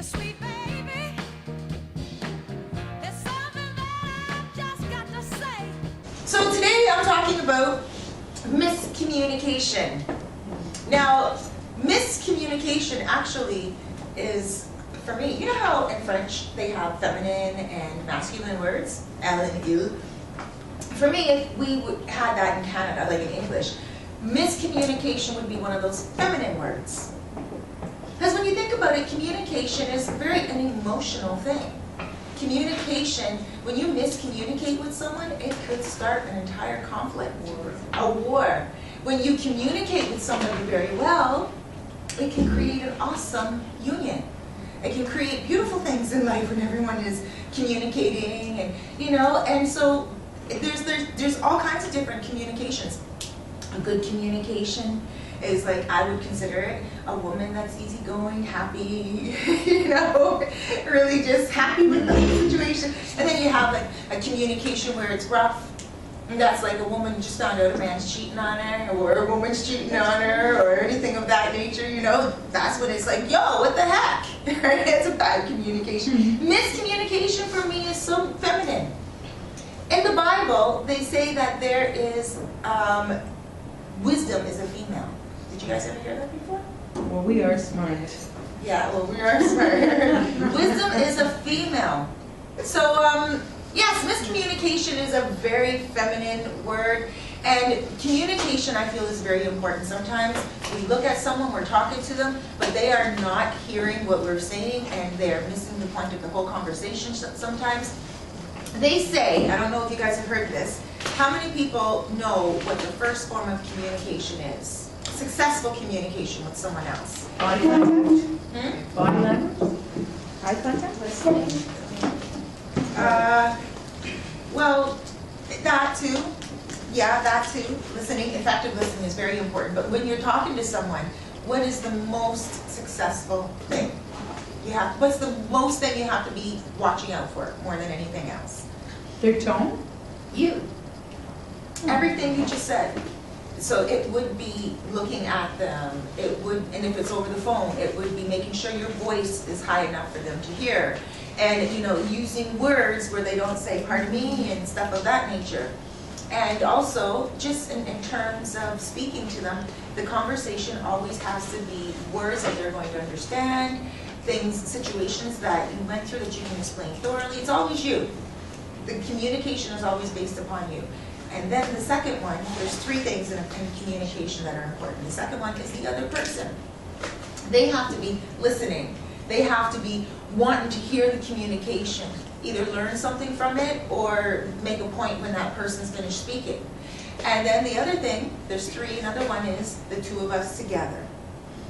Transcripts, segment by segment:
me, sweet baby. There's something that I've just got to say. So today I'm talking about miscommunication. Now, miscommunication actually is, for me, you know how in French they have feminine and masculine words, elle and il? For me, if we had that in Canada, like in English, miscommunication would be one of those feminine words. Because when you think about it, communication is very an emotional thing. Communication, when you miscommunicate with someone, it could start an entire conflict, a war. When you communicate with somebody very well, it can create an awesome union. It can create beautiful things in life when everyone is communicating, and and so there's all kinds of different communications. A good communication is, like, I would consider it a woman that's easygoing, happy, really just happy with the situation. And then you have like a communication where it's rough. And that's like a woman just found out a man's cheating on her, or a woman's cheating on her, or anything of that nature, That's when it's like, yo, what the heck? Right? It's a bad communication. Miscommunication for me is so feminine. In the Bible, they say that there is, wisdom is a female. Did you guys ever hear that before? Well, we are smart. Yeah, well, we are smart. Wisdom is a female. So, yes, miscommunication is a very feminine word. And communication, I feel, is very important. Sometimes we look at someone, we're talking to them, but they are not hearing what we're saying, and they're missing the point of the whole conversation sometimes. They say, I don't know if you guys have heard this, how many people know what the first form of communication is? Successful communication with someone else. Body language? Body language? Eye contact? Listening. Well, that too. Yeah, that too. Listening, effective listening is very important. But when you're talking to someone, what is the most successful thing? What's the most thing you have to be watching out for more than anything else? Their tone? You. Everything you just said. So it would be looking at them, and if it's over the phone, it would be making sure your voice is high enough for them to hear. And, using words where they don't say, pardon me, and stuff of that nature. And also, just in terms of speaking to them, the conversation always has to be words that they're going to understand, situations that you went through that you can explain thoroughly. It's always you. The communication is always based upon you. And then the second one, there's three things in communication that are important. The second one is the other person. They have to be listening. They have to be wanting to hear the communication, either learn something from it or make a point when that person's finished speaking. And then the other thing, there's three, another one is the two of us together.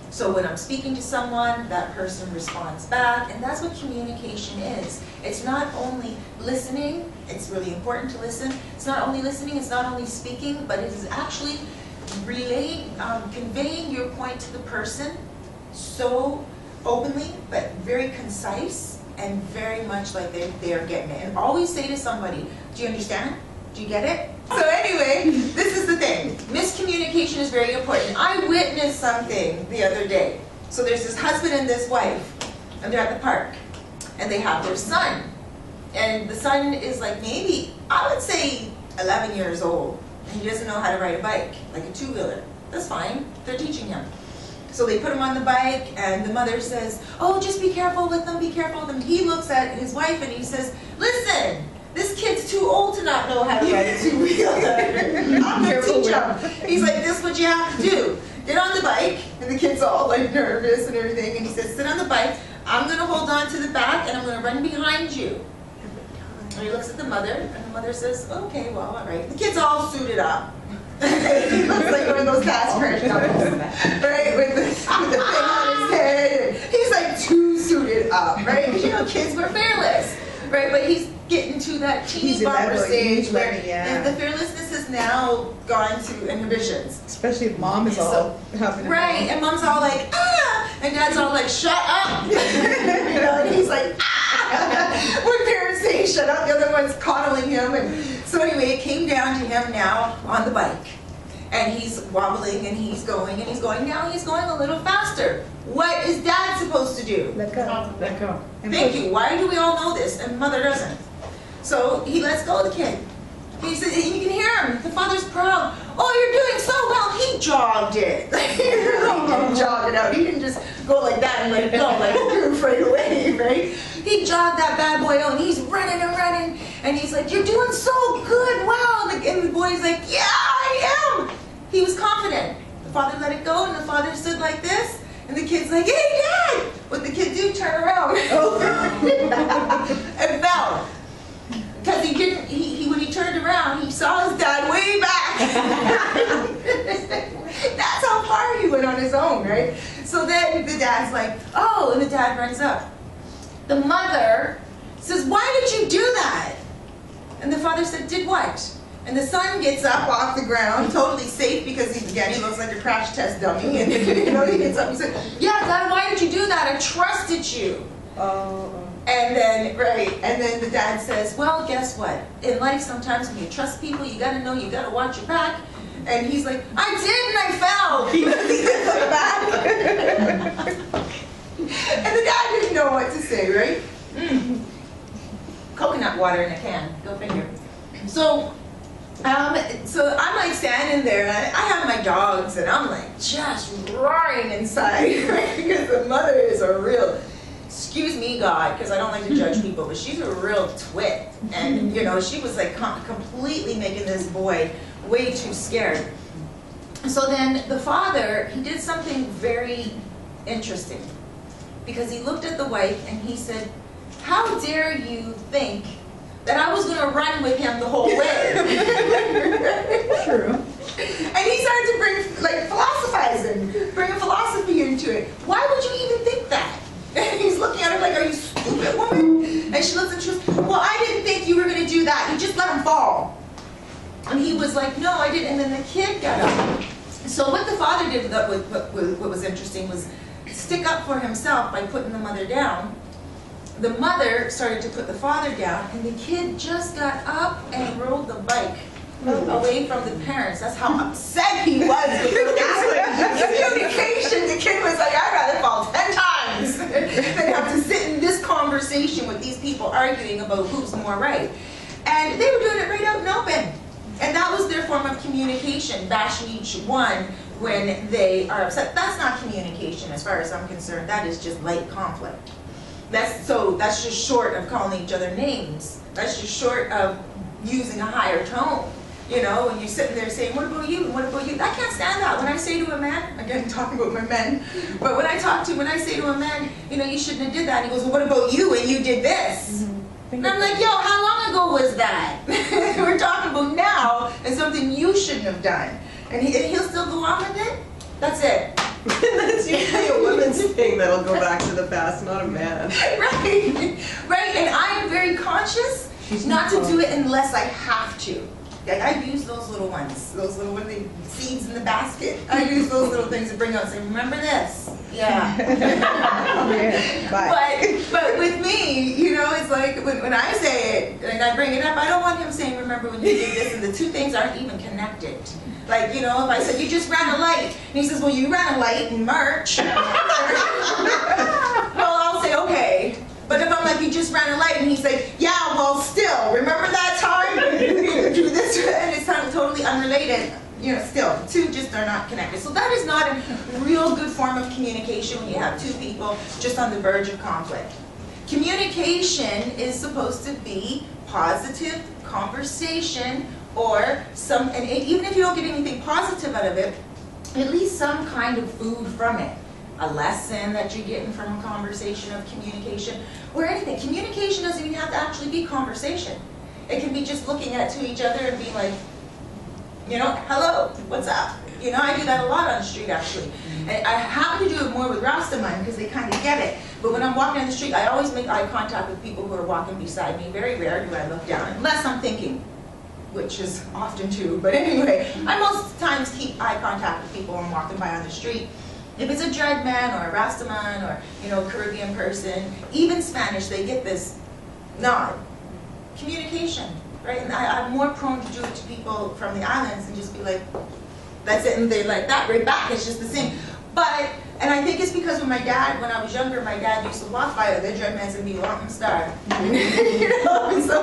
So when I'm speaking to someone, that person responds back, and that's what communication is. It's not only listening, it's really important to listen. It's not only listening, it's not only speaking, but it is actually conveying your point to the person so openly, but very concise, and very much like they're getting it. And always say to somebody, do you understand? Do you get it? So anyway, this is the thing. Miscommunication is very important. I witnessed something the other day. So there's this husband and this wife, and they're at the park, and they have their son. And the son is like maybe, I would say 11 years old, and he doesn't know how to ride a bike, like a two-wheeler. That's fine. They're teaching him. So they put him on the bike, and the mother says, oh, just be careful with them, be careful with them. He looks at his wife and he says, listen, this kid's too old to not know how to ride a two-wheeler. I'm going to teach him. He's like, this is what you have to do. Get on the bike, and the kid's all like nervous and everything, and he says, sit on the bike, I'm going to hold on to the back, and I'm going to run behind you. And he looks at the mother, and the mother says, okay, well, all right. The kid's all suited up. He looks like one of those fast crash couples, right? With the thing on his head. He's like too suited up, right? Because kids were fearless, right? But he's getting to that teeny bopper stage where the fearlessness has now gone to inhibitions. Especially if mom is all having right, and mom's all like, ah, and dad's all like, shut up. And he's like, ah. When parents say shut up, the other one's coddling him. And so anyway, it came down to him now on the bike. And he's wobbling and he's going and he's going. Now he's going a little faster. What is dad supposed to do? do? Let go. Let go. And Thank push. you. Why do we all know this and mother doesn't? So he lets go of the kid. He said, and you can hear him. The father's proud. Oh, you're doing so well. He jogged it. He really did jog it out. He didn't just go like that and let it go like goof right away, right? He jogged that bad boy out and he's running and running. And he's like, you're doing so good. Wow. And the boy's like, yeah, I am. He was confident. The father let it go and the father stood like this. And the kid's like, hey, Dad. What the kid do? Turn around. And fell. Because he didn't, when he turned around, he saw his dad way back. That's how far he went on his own, right? So then the dad's like, oh, and the dad runs up. The mother says, why did you do that? And the father said, did what? And the son gets up off the ground, totally safe because he looks like a crash test dummy. And he gets up and said, yeah, Dad, why did you do that? I trusted you. And then the dad says, well, guess what? In life, sometimes when you trust people, you gotta know you gotta watch your back. And he's like, I did and I fell. He didn't look back. And the dad didn't know what to say, right? Coconut water in a can, go figure. So I'm like standing there, and I have my dogs, and I'm like just roaring inside, right? Because the mother is a real, excuse me, God, because I don't like to judge people, but she's a real twit. And, she was like completely making this boy way too scared. So then the father, he did something very interesting because he looked at the wife and he said, how dare you think that I was going to run with him the whole way? True. And he started to bring a philosophy into it. Why would you even think that? And he's looking at her like, are you stupid, woman? And she looks and she goes, well, I didn't think you were going to do that. You just let him fall. And he was like, no, I didn't. And then the kid got up. So what the father did, what was interesting, was stick up for himself by putting the mother down. The mother started to put the father down, and the kid just got up and rode the bike away from the parents. That's how upset he was with the communication. The kid was like, I'd rather fall 10 times than have to sit in this conversation with these people arguing about who's more right. And they were doing it right out in open. And that was their form of communication, bashing each one when they are upset. That's not communication as far as I'm concerned. That is just light conflict. That's just short of calling each other names. That's just short of using a higher tone. When you're sitting there saying, what about you? And what about you? I can't stand that. When I say to a man, again, talking about my men, but when I say to a man, you shouldn't have did that. And he goes, well, what about you? And you did this. And I'm like, yo, how long ago was that? We're talking about now and something you shouldn't have done. And he'll still go on with it? That's it. That's usually a woman's thing that'll go back to the past, not a man. Right. And I am very conscious not to do it unless I have to. Like I use those little ones, the seeds in the basket. I use those little things to bring out and say, remember this? Yeah. But with me, it's like when I say it and I bring it up, I don't want him saying, remember when you did this, and the two things aren't even connected. Like, if I said, you just ran a light, and he says, well, you ran a light in March. Well, I'll say, okay. But if I'm like, you just ran a light, and he's like, yeah, well, still, remember that time? Do this, and it's totally unrelated. Still, the two just are not connected. So that is not a real good form of communication when you have two people just on the verge of conflict. Communication is supposed to be positive conversation or and even if you don't get anything positive out of it, at least some kind of food from it. A lesson that you're getting from a conversation of communication or anything. Communication doesn't even have to actually be conversation. It can be just looking at each other and being like, hello, what's up? I do that a lot on the street actually. And I happen to do it more with Rastaman because they kind of get it. But when I'm walking down the street, I always make eye contact with people who are walking beside me. Very rare do I look down, unless I'm thinking, which is often too. But anyway, I most times keep eye contact with people when I'm walking by on the street. If it's a dread man or a Rastaman or a Caribbean person, even Spanish, they get this nod. Communication. Right? And I'm more prone to do it to people from the islands and just be like, that's it, and they're like that right back. It's just the same. But And I think it's because when I was younger, my dad used to walk by the Dread Man's and be Wanton Star. You know, so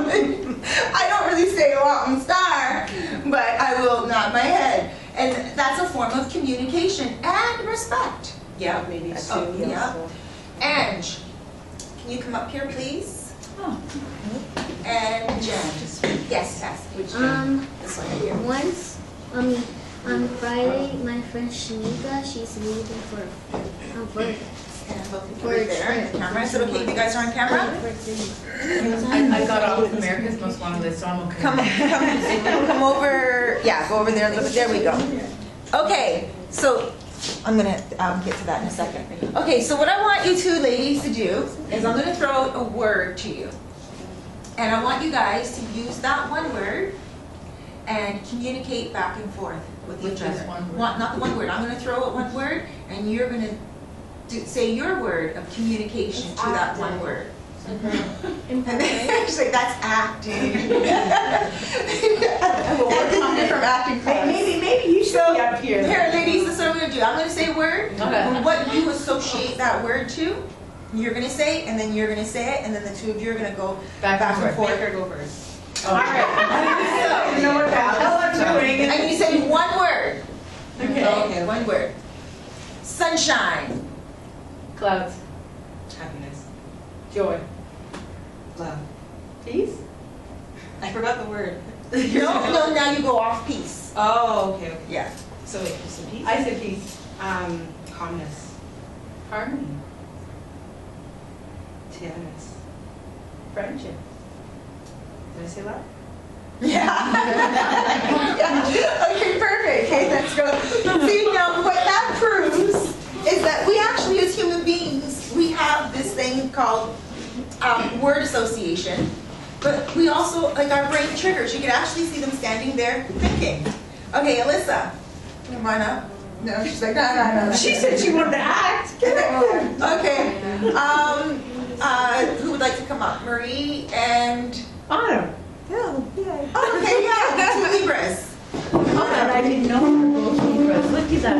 I don't really say Wanton Star, but I will nod my head. And that's a form of communication and respect. Yeah, maybe Oh, soon. yeah. Ange, can you come up here, please? And Jen. Yes, Tess. Which Jen? This one right here. Once, on Friday, my friend Shanika, she's leaving for work. And both of you right there on the camera. Is it okay if you guys are on camera? I got off of America's Most Wanted list, so I'm okay. Come over. Yeah, go over there a little bit. There we go. Okay, so I'm gonna get to that in a second. Okay, so what I want you two ladies to do is I'm gonna throw out a word to you. And I want you guys to use that one word and communicate back and forth with each other. Just one word? Not the one word. I'm gonna throw out one word and you're gonna say your word of communication to that one word. And then she's like, that's acting. From acting class. Maybe you should be up here. Here, ladies, this is what I'm gonna do. I'm gonna say a word, Okay. and what you associate that word to, you're gonna say, and then you're gonna say it, and then the two of you are gonna go back and forth. Make her go first. All right. You know what I'm doing. And you say one word. Okay. Okay, one word. Sunshine. Clouds. Happiness. Joy. Love. Peace. I forgot the word. No, now you go off piece. Oh, okay. Yeah. So wait, just a piece? I said peace. Calmness. Harmony. Togetherness. Friendship. Did I say that? Yeah. Yeah. Okay, perfect. Okay, let's go. See, now what that proves is that we actually, as human beings, we have this thing called word association, but we also, like our brain triggers, you can actually see them standing there thinking. Okay, Alyssa, come on up. No, she's like, no. She said she wanted to act. Okay. Who would like to come up? Marie and... Autumn. Yeah. Oh, okay, yeah, two Libras. I didn't know we were both Libras. Look at that.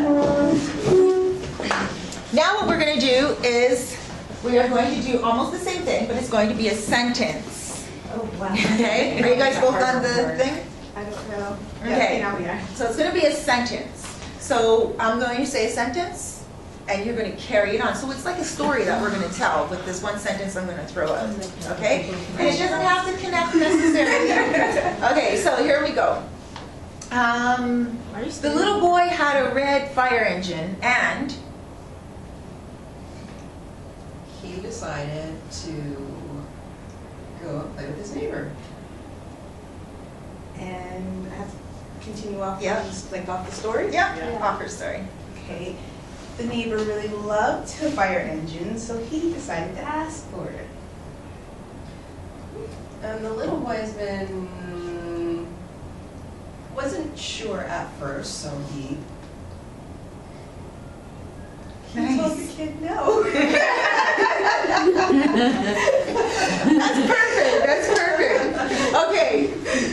Now what we're going to do is we are going to do almost the same thing, but it's going to be a sentence. Oh, wow. Okay? Are you guys both on the thing? I don't know. Okay. Now we are. So it's going to be a sentence. So I'm going to say a sentence, and you're going to carry it on. So it's like a story that we're going to tell with this one sentence I'm going to throw out. Okay? And it doesn't have to connect necessarily. Okay, so here we go. The little boy had a red fire engine, and He decided to go and play with his neighbor. And I have to continue off, Yep. like off the story? yep, offer story. Okay. The neighbor really loved a fire engine, so he decided to ask for it. And the little boy's been, wasn't sure at first, so he Told the kid no. That's perfect. That's perfect. Okay,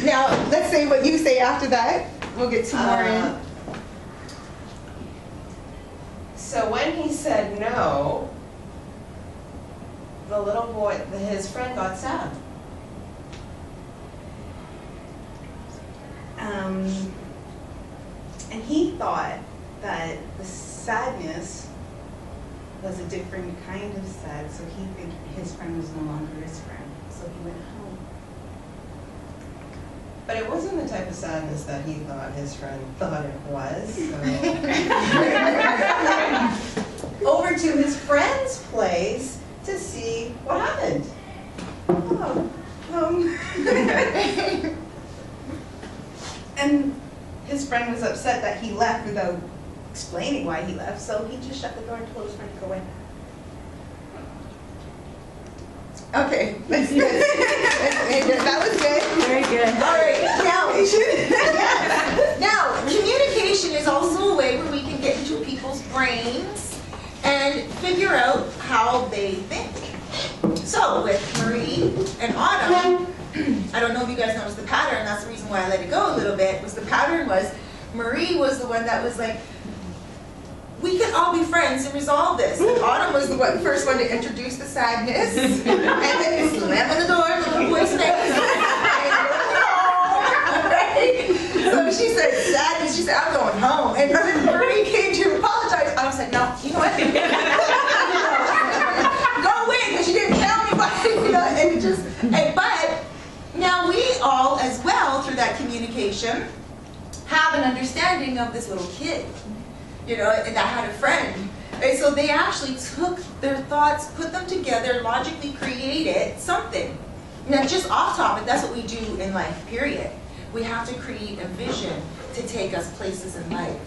now let's say what you say after that. We'll get two more in. So when he said no, the little boy, his friend got sad. And he thought that the sadness was a different kind of sad, so he think his friend was no longer his friend. So he went home. But it wasn't the type of sadness that he thought his friend thought it was. So. Over to his friend's place to see what happened. And his friend was upset that he left without explaining why he left, so he just shut the door and told his friend to go away. Okay, that's good. That was good. Very good. All right, now, yes. Now, communication is also a way where we can get into people's brains and figure out how they think. So with Marie and Autumn, I don't know if you guys noticed the pattern, that's the reason why I let it go a little bit, was the pattern was Marie was the one that was like, we can all be friends and resolve this. And Autumn was the first one to introduce the sadness, and then slamming the door in the little boy's face. Right? So she said sadness, she said, I'm going home. And then Marie came to apologize. I was like, no, you know what? Go away, because you didn't tell me why, you know, and it just, but now we all as well, through that communication, have an understanding of this little kid, you know, and I had a friend. And so they actually took their thoughts, put them together, logically created something. Now, just off topic, that's what we do in life, period. We have to create a vision to take us places in life.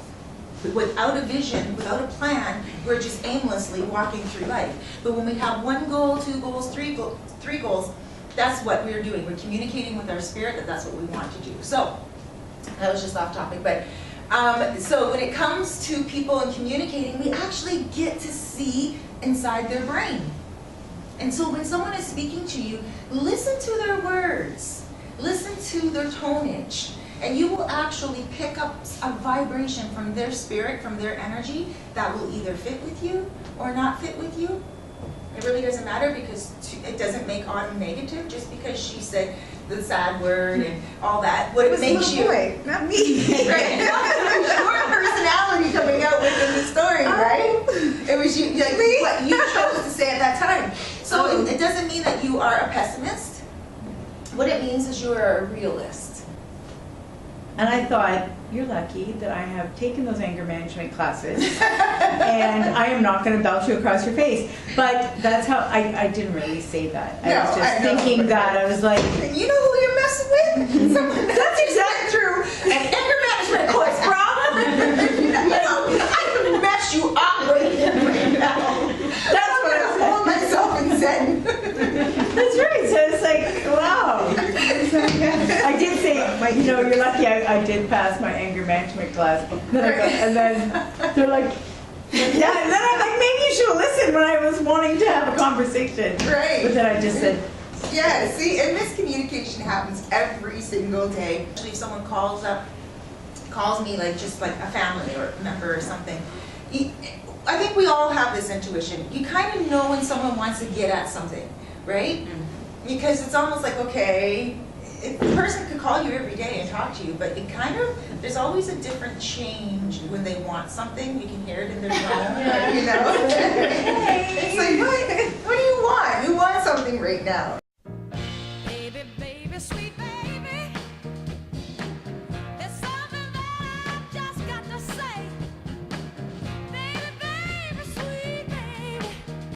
Without a vision, without a plan, we're just aimlessly walking through life. But when we have one goal, two goals, three goals, that's what we're doing. We're communicating with our spirit that that's what we want to do. So, that was just off topic, but so when it comes to people and communicating, we actually get to see inside their brain. And so when someone is speaking to you, listen to their words, listen to their tonage, and you will actually pick up a vibration from their spirit, from their energy, that will either fit with you or not fit with you. It really doesn't matter, because it doesn't make Autumn negative just because she said the sad word and all that. What it makes you, boy, not me. right? Your personality coming out within the story, right? It was you, like what you chose to say at that time. So it doesn't mean that you are a pessimist. What it means is you are a realist. And I thought, you're lucky that I have taken those anger management classes and I am not going to belt you across your face. But that's how, I didn't really say that. I was just thinking that. I was like, You know who you're messing with? That's exactly true. An anger management course, bro. You know, I can mess you up right now. That's what I hold myself and said. that's right. So it's like, wow. I did say, you know, you're lucky I did pass my anger management class. And then they're like, yeah, and then I'm like, maybe you should have listened when I was wanting to have a conversation. Right. But then I just said, Yeah, see, and miscommunication happens every single day. Actually, if someone calls me, like just like a family or a member or something, I think we all have this intuition. You kind of know when someone wants to get at something, right? Because it's almost like, okay, the person could call you every day and talk to you, but it kind of, there's always a different change when they want something. You can hear it in their tone, you know? It's like, what do you want? You want something right now.